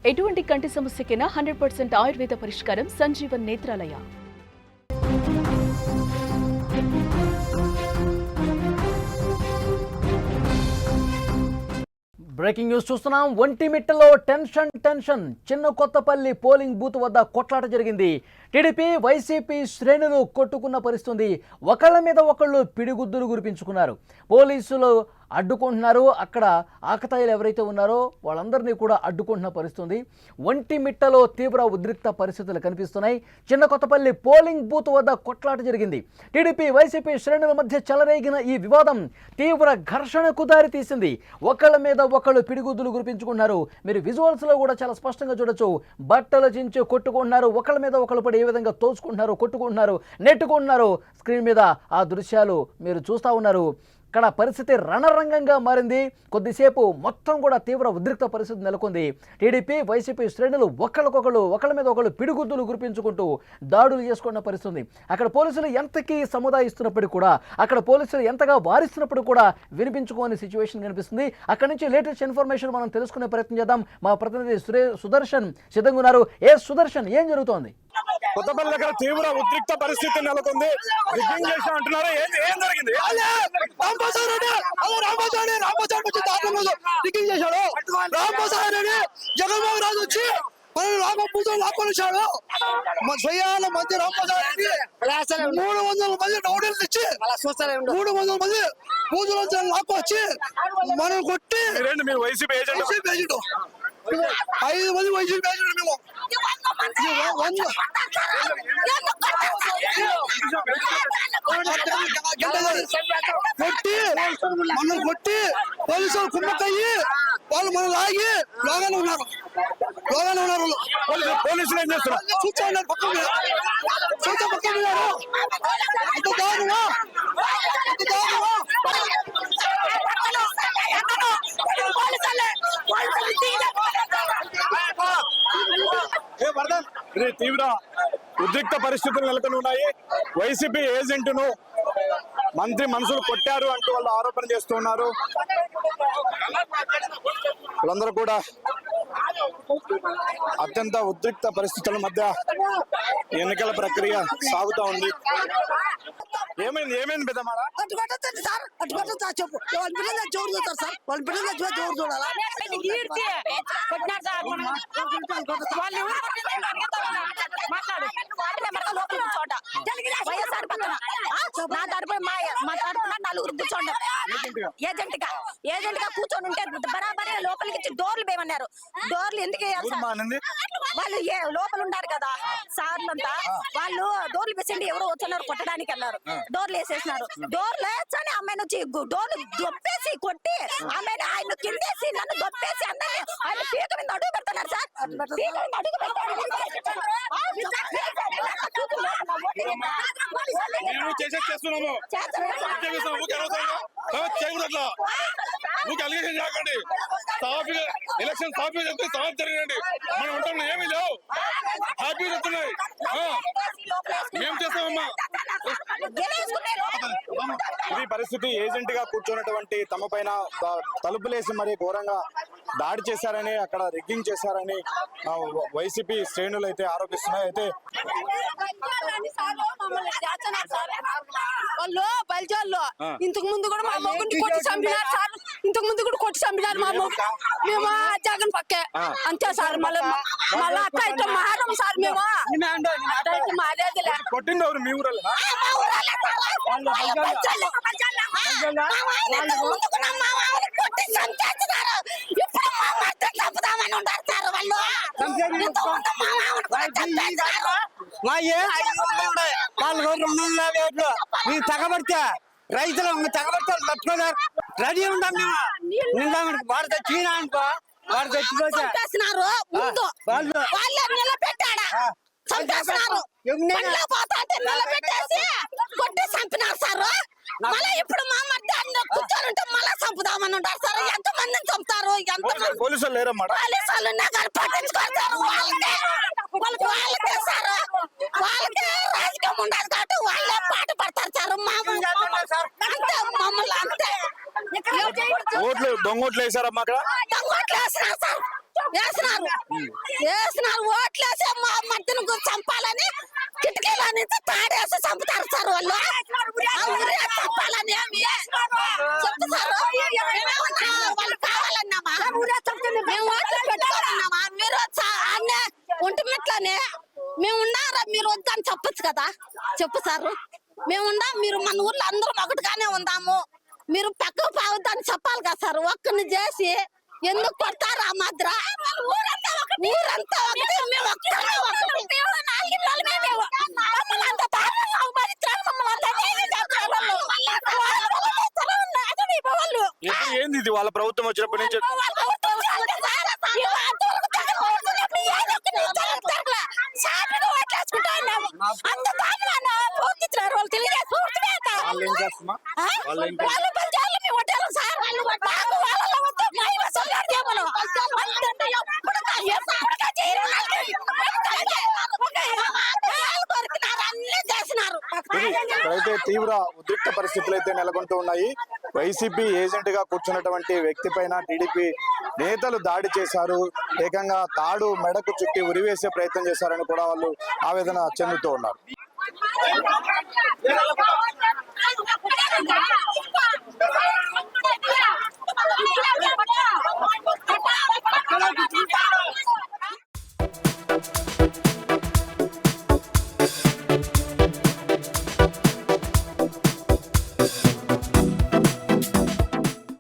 ఎటువంటి కంటి సమస్యకైనా 100% ఆయుర్వేద పరిష్కారం సంజీవన్ నేత్రాలయ. బ్రేకింగ్ న్యూస్ చూస్తున్నాం. ఒంటిమిట్టలో టెన్షన్. చిన్న కొత్తపల్లి పోలింగ్ బూత్ వద్ద కొట్లాట జరిగింది. టీడీపీ వైసీపీ శ్రేణులు కొట్టుకున్న పరిస్థితి. ఒకళ్ళ మీద ఒకళ్ళు పిడిగుద్దులు గురిపించుకున్నారు. పోలీసులు అడ్డుకుంటున్నారు. అక్కడ ఆకతాయిలు ఎవరైతే ఉన్నారో వాళ్ళందరినీ కూడా అడ్డుకుంటున్న పరిస్థితి. ఒంటిమిట్టలో తీవ్ర ఉద్రిక్త పరిస్థితులు కనిపిస్తున్నాయి. చిన్న కొత్తపల్లి పోలింగ్ బూత్ వద్ద కొట్లాట జరిగింది. టీడీపీ వైసీపీ శ్రేణుల మధ్య చెలరేగిన ఈ వివాదం తీవ్ర ఘర్షణకు దారి తీసింది. ఒకళ్ళ మీద ఒకళ్ళు పిడిగుద్దులు గురిపించుకుంటున్నారు. మీరు విజువల్స్లో కూడా చాలా స్పష్టంగా చూడొచ్చు. బట్టలు చించి కొట్టుకుంటున్నారు. ఒకళ్ళ మీద ఒకళ్ళు పడి ఏ విధంగా తోచుకుంటున్నారు, కొట్టుకుంటున్నారు, నెట్టుకుంటున్నారు. స్క్రీన్ మీద ఆ దృశ్యాలు మీరు చూస్తూ ఉన్నారు. ఇక్కడ పరిస్థితి రణరంగంగా మారింది. కొద్దిసేపు మొత్తం కూడా తీవ్ర ఉద్రిక్త పరిస్థితి నెలకొంది. టీడీపీ వైసీపీ శ్రేణులు ఒకళ్ళ మీద ఒకళ్ళు పిడిగుద్దులు గురిపించుకుంటూ దాడులు చేసుకున్న పరిస్థితి. అక్కడ పోలీసులు ఎంతకీ సముదాయిస్తున్నప్పటికీ కూడా, అక్కడ పోలీసులు ఎంతగా వారిస్తున్నప్పుడు కూడా వినిపించుకోని సిచ్యువేషన్ కనిపిస్తుంది. అక్కడి నుంచి లేటెస్ట్ ఇన్ఫర్మేషన్ మనం తెలుసుకునే ప్రయత్నం చేద్దాం. మా ప్రతినిధి సుదర్శన్ సిద్ధంగా ఉన్నారు. సుదర్శన్, ఏం జరుగుతోంది? కొత్తపల్లి దగ్గర తీవ్ర ఉద్రిక్త పరిస్థితి నెలకొంది. రిగ్గింగ్ చేసి అంటున్నారు. ఏం జరిగింది? జగన్మోహన్ రాజు వచ్చి రామపూజలు లాక్కొనిచ్చాడు. స్వయాల మంది రామప్రసాద్ 300 మంది రౌడీలు తెచ్చి 300 మంది పూజలు లాక్కొచ్చి మనం కొట్టి వైసీపీ ఏజెంట్ 5 మంది వైసీపీ ఏజెంట్ మేము కొట్టి పోలీసులు కుమ్మక్కయ్యి వాళ్ళు మనం లాగి లోగానే ఉన్నారు. పోలీసులు ఏం చేస్తున్నారు? చూస్తున్నారు పక్కన అంత దారుణమా తీవ్ర ఉద్రిక్త పరిస్థితులు నెలకొని ఉన్నాయి. వైసీపీ ఏజెంట్ను మంత్రి మనుషులు కొట్టారు అంటూ వాళ్ళు ఆరోపణ చేస్తున్నారు. వాళ్ళందరూ కూడా అత్యంత ఉద్రిక్త పరిస్థితుల మధ్య ఎన్నికల ప్రక్రియ సాగుతా ఉంది. ఏమైంది పెద్దమారా? అటు చెప్పు ఎవరు చూస్తారు సార్? వాళ్ళు బిడ్డలు ఎవరు చూడాలా? నలుగురు కూర్చోండి ఏజెంట్ గా కూర్చొని ఉంటే బరాబరే లోపలికి ఇచ్చి డోర్లు వేయమన్నారు. డోర్లు ఎందుకు వేయాలి సార్? వాళ్ళు లోపల ఉన్నారు కదా సార్లంతా, వాళ్ళు డోర్లు వేసండి ఎవరో వచ్చున్నారు కొట్టడానికి అన్నారు. డోర్లు వేసేసినారు. డోర్లు వేసని అమ్మాయిని వచ్చి డోర్లు దొప్పేసి కొట్టి అమ్మాయిని ఆయన కిందేసి నన్ను దొప్పేసి అందరినీ ఆయన పీక మీద అడుగు పెడుతున్నారు సార్. పీక మీద అడుగు ఎలక్షన్ సాఫీగా చెప్తే సాఫ్ జరిగినండి. మనం ఉంటాం ఏమీ లేవు. హ్యాపీ చెప్తున్నాయి. మేము చేస్తామమ్మా. ఇది పరిస్థితి. ఏజెంట్ గా కూర్చున్నటువంటి తమ పైన తలుపులేసి మరి ఘోరంగా దాడి చేశారని, అక్కడ రిగ్గింగ్ చేశారని వైసీపీ శ్రేణులు అయితే ఆరోపిస్తున్నాయి. అయితే వాళ్ళు బలిజోళ్ళు ఇంతకు ముందు కూడా మా మొగ్గుని కొట్టి చంపినారు సార్. ఇంతకు ముందు కూడా కొట్టి చంపినారు మా మొగ్గు. మేము జగన్ పక్కే అంతే సార్. మళ్ళీ అట్ట అయితే మారం సార్. మేము మారేది కొట్టింది ఎవరు? మీ ఊరు తగబడితే రైతులు తగబడితే తట్టుకోలేరు. రెడీ ఉంటాం మేము. వాడు చచ్చినా అనుకో, వాడు చచ్చిపోతే నిలబెట్టాడా చంపేస్తున్నారు. నిలబెట్టేసి కొట్టి చంపినారు సార్. మళ్ళీ ఇప్పుడు మా మధ్య కూర్చొని ఉంటే మళ్ళీ చంపుదామని ఉంటారు సార్. ఎంత మందిని చంపుతారు? పోలీసులు లేరమ్మా? పోలీసులు పట్టించుకుంటారు. వాళ్ళకే సార్, వాళ్ళకే రాజకీయం ఉండదు కాబట్టి వాళ్ళే పాట పడతారు సార్. అంతే మమ్మల్ని అంతే. ఓట్లు దొంగోట్లు వేసారమ్మా? అక్కడ దొంగోట్లు వేసినారు సార్. వేసినారు ఓట్లేసి మా మధ్యన చంపాలని కిటికీలో నుంచి తాడేసి చంపుతారు సార్ వాళ్ళు చంపాలని చెప్తారు వాళ్ళు కావాలన్నామా మేము ఓట్లు పెట్టుకోవాలన్నామా మీరు అన్నీ ఒంటిమిట్లోనే మేము ఉన్నారా మీరు వద్దని చెప్పచ్చు కదా చెప్పు సార్ మేము ఉన్నాం మీరు మన ఊర్లో అందరం ఒకటిగానే ఉందాము మీరు పక్కకు పోవద్దని చెప్పాలి కదా సార్ ఒక్కరిని చేసి ఎందుకు కొడతారు ఆ మాత్ర ఊరంతా ఒకటి మేము ఒక్కరే ఒకటి. మమ్మల్ని అంత దారుణంగా అవమానించారు, మమ్మల్ని అంత అన్యాయం చేశారు వాళ్ళు. ఎప్పుడు ఏంది ఇది వాళ్ళ ప్రభుత్వం వచ్చినప్పటి నుంచి వాళ్ళు ఏం చేస్తున్నా వాళ్ళు ఏం ఇక్కడైతే తీవ్ర ఉద్రిక్త పరిస్థితులు అయితే నెలకొంటూ ఉన్నాయి. వైసీపీ ఏజెంట్ గా కూర్చున్నటువంటి వ్యక్తి పైన టీడీపీ నేతలు దాడి చేశారు. ఏకంగా తాడు మెడకు చుట్టి ఉరివేసే ప్రయత్నం చేశారని కూడా వాళ్ళు ఆవేదన చెందుతూ ఉన్నారు.